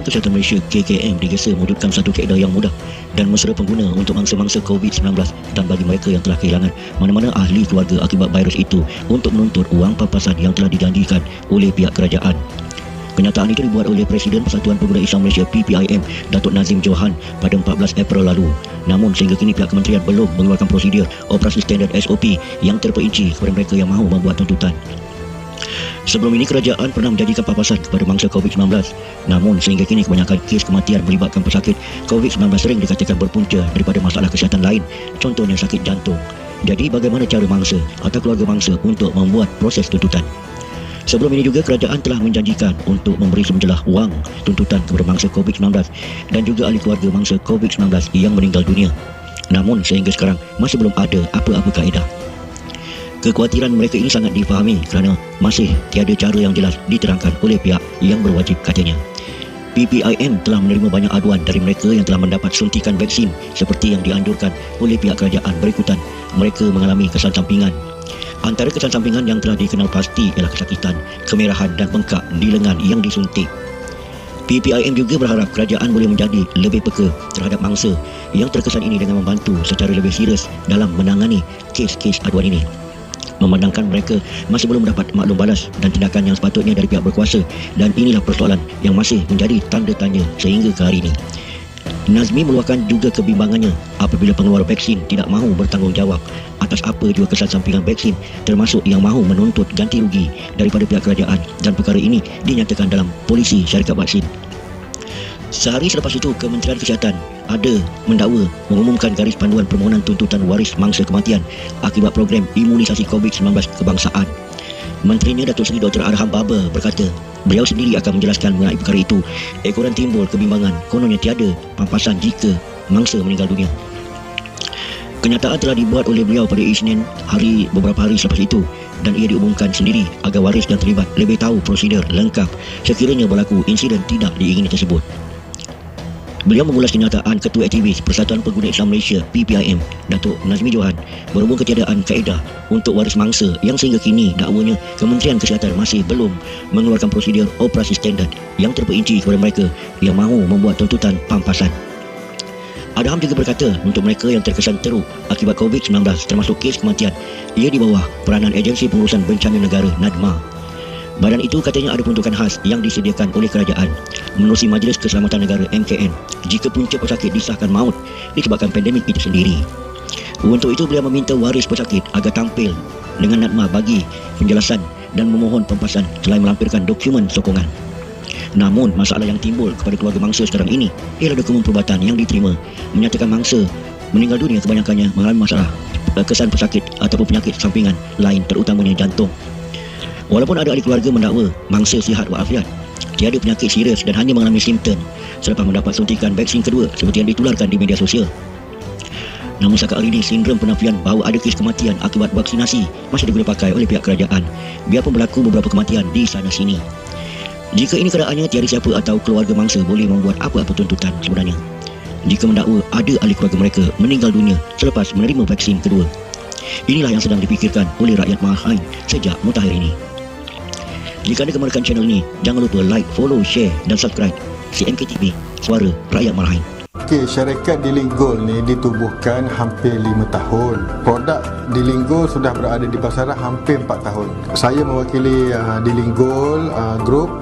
Kesihatan Malaysia KKM digesa mewujudkan satu kaedah yang mudah dan mesra pengguna untuk mangsa-mangsa COVID-19 dan bagi mereka yang telah kehilangan mana-mana ahli keluarga akibat virus itu untuk menuntut wang pampasan yang telah dijanjikan oleh pihak kerajaan. Kenyataan itu dibuat oleh Presiden Persatuan Pemuda Islam Malaysia PPIM, Datuk Nazim Johan pada 14 April lalu. Namun sehingga kini pihak kementerian belum mengeluarkan prosedur operasi standard SOP yang terperinci kepada mereka yang mahu membuat tuntutan. Sebelum ini kerajaan pernah menjanjikan pampasan kepada mangsa COVID-19. Namun sehingga kini kebanyakan kes kematian melibatkan pesakit COVID-19 sering dikatakan berpunca daripada masalah kesihatan lain, contohnya sakit jantung. Jadi bagaimana cara mangsa atau keluarga mangsa untuk membuat proses tuntutan? Sebelum ini juga kerajaan telah menjanjikan untuk memberi semenjelah wang tuntutan kepada mangsa COVID-19 dan juga ahli keluarga mangsa COVID-19 yang meninggal dunia. Namun sehingga sekarang masih belum ada apa-apa kaedah. Kekhawatiran mereka ini sangat difahami kerana masih tiada cara yang jelas diterangkan oleh pihak yang berwajib, katanya. PPIM telah menerima banyak aduan dari mereka yang telah mendapat suntikan vaksin seperti yang dianjurkan oleh pihak kerajaan berikutan mereka mengalami kesan sampingan. Antara kesan sampingan yang telah dikenal pasti ialah kesakitan, kemerahan dan bengkak di lengan yang disuntik. PPIM juga berharap kerajaan boleh menjadi lebih peka terhadap mangsa yang terkesan ini dengan membantu secara lebih serius dalam menangani kes-kes aduan ini. Memandangkan mereka masih belum mendapat maklum balas dan tindakan yang sepatutnya dari pihak berkuasa, dan inilah persoalan yang masih menjadi tanda tanya sehingga ke hari ini. Nazmi meluahkan juga kebimbangannya apabila pengeluar vaksin tidak mahu bertanggungjawab atas apa jua kesan sampingan vaksin, termasuk yang mahu menuntut ganti rugi daripada pihak kerajaan, dan perkara ini dinyatakan dalam polisi syarikat vaksin. Sehari selepas itu, Kementerian Kesihatan ada mendakwa mengumumkan garis panduan permohonan tuntutan waris mangsa kematian akibat program imunisasi COVID-19 kebangsaan. Menterinya Datuk Seri Dr. Arham Baba berkata beliau sendiri akan menjelaskan mengenai perkara itu. Ekoran timbul kebimbangan kononnya tiada pampasan jika mangsa meninggal dunia. Kenyataan telah dibuat oleh beliau pada Isnin beberapa hari selepas itu, dan ia diumumkan sendiri agar waris dan terlibat lebih tahu prosedur lengkap sekiranya berlaku insiden tidak diingini tersebut. Beliau mengulas kenyataan Ketua Aktivis Persatuan Pengguna Islam Malaysia PPIM, Datuk Nazmi Johan, berhubung ketiadaan kaedah untuk waris mangsa yang sehingga kini dakwanya Kementerian Kesihatan masih belum mengeluarkan prosedur operasi standard yang terperinci kepada mereka yang mahu membuat tuntutan pampasan. Adham juga berkata untuk mereka yang terkesan teruk akibat COVID-19 termasuk kes kematian, ia di bawah peranan Agensi Pengurusan Bencana Negara NADMA. Badan itu katanya ada peruntukan khas yang disediakan oleh kerajaan menerusi Majlis Keselamatan Negara MKN jika punca pesakit disahkan maut disebabkan pandemik itu sendiri. Untuk itu beliau meminta waris pesakit agar tampil dengan NADMA bagi penjelasan dan memohon pampasan selain melampirkan dokumen sokongan. Namun masalah yang timbul kepada keluarga mangsa sekarang ini ialah dokumen perubatan yang diterima menyatakan mangsa meninggal dunia kebanyakannya mengalami masalah kesan pesakit ataupun penyakit sampingan lain, terutamanya jantung. Walaupun ada ahli keluarga mendakwa mangsa sihat walafiat, tiada penyakit serius dan hanya mengalami simptom selepas mendapat suntikan vaksin kedua seperti yang ditularkan di media sosial. Namun setakat hari ini, sindrom penafian bahawa ada kes kematian akibat vaksinasi masih diguna pakai oleh pihak kerajaan, biarpun berlaku beberapa kematian di sana sini. Jika ini keadaannya, tiada siapa atau keluarga mangsa boleh membuat apa-apa tuntutan sebenarnya jika mendakwa ada ahli keluarga mereka meninggal dunia selepas menerima vaksin kedua. Inilah yang sedang dipikirkan oleh rakyat Malahai sejak mutakhir ini. Jika anda gemarakan channel ini, jangan lupa like, follow, share dan subscribe CMK TV, Suara Rakyat Malahai. Okey, syarikat Dealing Gold ni ditubuhkan hampir 5 tahun. Produk Dealing Gold sudah berada di pasaran hampir 4 tahun. Saya mewakili Dealing Gold Group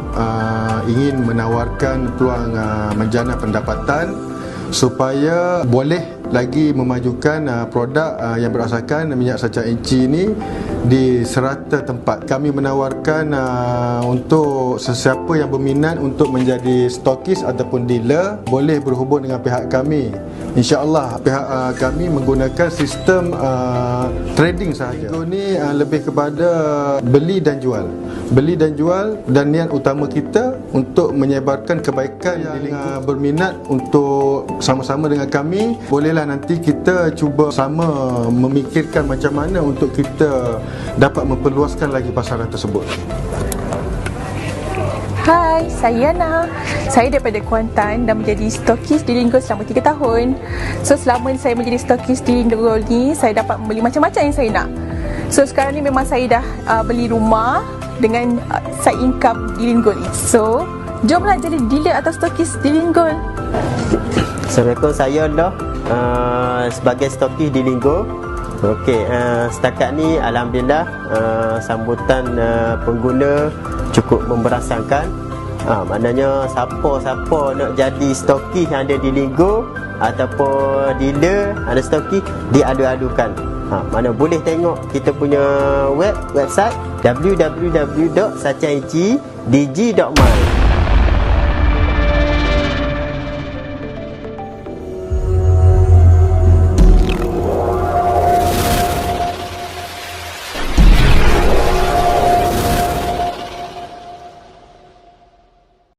ingin menawarkan peluang menjana pendapatan supaya boleh lagi memajukan produk yang berasaskan minyak saca enci ini di serata tempat. Kami menawarkan untuk sesiapa yang berminat untuk menjadi stokis ataupun dealer boleh berhubung dengan pihak kami. InsyaAllah pihak kami menggunakan sistem trading sahaja. Ini lebih kepada beli dan jual. Beli dan jual, dan niat utama kita untuk menyebarkan kebaikan. Yang berminat untuk sama-sama dengan kami, bolehlah nanti kita cuba sama memikirkan macam mana untuk kita dapat memperluaskan lagi pasaran tersebut. Hai, saya Yana. Saya daripada Kuantan dan menjadi stokis Dealing Gold selama 3 tahun. So selama saya menjadi stokis Dealing Gold ni, saya dapat membeli macam-macam yang saya nak. So sekarang ni memang saya dah beli rumah dengan side income Dealing Gold ni. So Jomlah jadi dealer atau stokis di Linggol. Assalamualaikum, saya dah sebagai stokis di Linggo. Okey, setakat ni alhamdulillah sambutan pengguna cukup memberasakan. Maknanya siapa-siapa nak jadi stokis yang ada di Linggo ataupun dealer ada stokis, diadu-adukan. Mana boleh tengok kita punya website www.sachaidg.my.